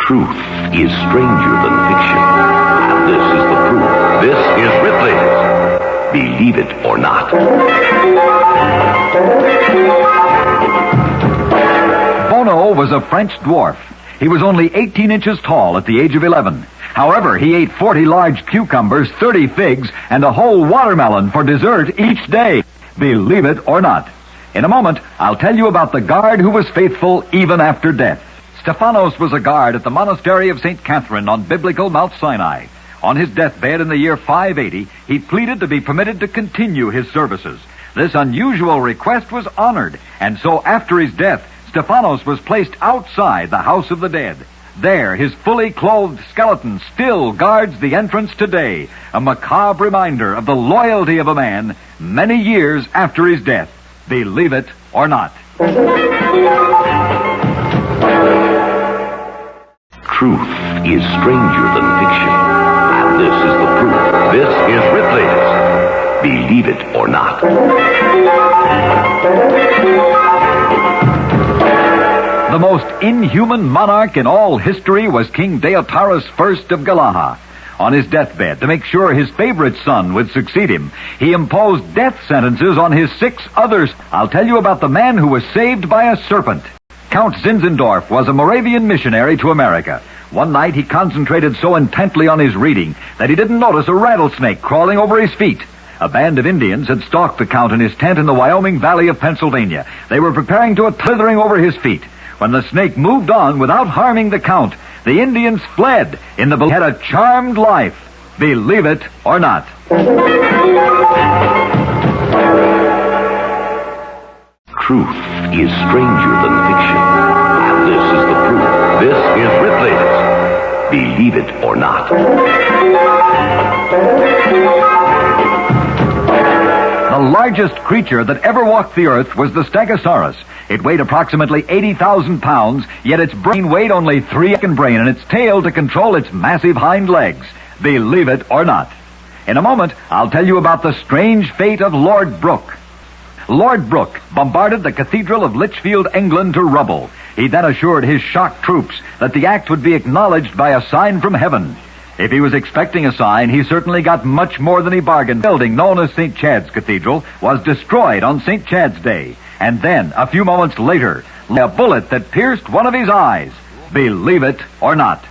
Truth is stranger than fiction, and this is the proof. This is Ripley's Believe It or Not. Bono was a French dwarf. He was only 18 inches tall at the age of 11. However, he ate 40 large cucumbers, 30 figs, and a whole watermelon for dessert each day. Believe it or not. In a moment, I'll tell you about the guard who was faithful even after death. Stephanos was a guard at the monastery of St. Catherine on biblical Mount Sinai. On his deathbed in the year 580, he pleaded to be permitted to continue his services. This unusual request was honored, and so after his death, Stephanos was placed outside the house of the dead. There, his fully clothed skeleton still guards the entrance today, a macabre reminder of the loyalty of a man many years after his death. Believe it or not. Truth is stranger than fiction, and this is the proof. This is Ripley's Believe It or Not. The most inhuman monarch in all history was King Deiotarus I of Galaha. On his deathbed, to make sure his favorite son would succeed him, he imposed death sentences on his 6 others. I'll tell you about the man who was saved by a serpent. Count Zinzendorf was a Moravian missionary to America. One night he concentrated so intently on his reading that he didn't notice a rattlesnake crawling over his feet. A band of Indians had stalked the Count in his tent in the Wyoming Valley of Pennsylvania. They were preparing to slithering over his feet. When the snake moved on without harming the Count, the Indians fled in the belief he had a charmed life. Believe it or not. Truth is stranger than fiction, and this is the proof. This is Ripley's Believe It or Not. The largest creature that ever walked the earth was the Stegosaurus. It weighed approximately 80,000 pounds, yet its brain weighed only 3 brain and its tail to control its massive hind legs. Believe it or not. In a moment, I'll tell you about the strange fate of Lord Brooke. Lord Brooke bombarded the Cathedral of Lichfield, England to rubble. He then assured his shocked troops that the act would be acknowledged by a sign from heaven. If he was expecting a sign, he certainly got much more than he bargained. The building known as St. Chad's Cathedral was destroyed on St. Chad's Day. And then, a few moments later, a bullet that pierced one of his eyes. Believe it or not.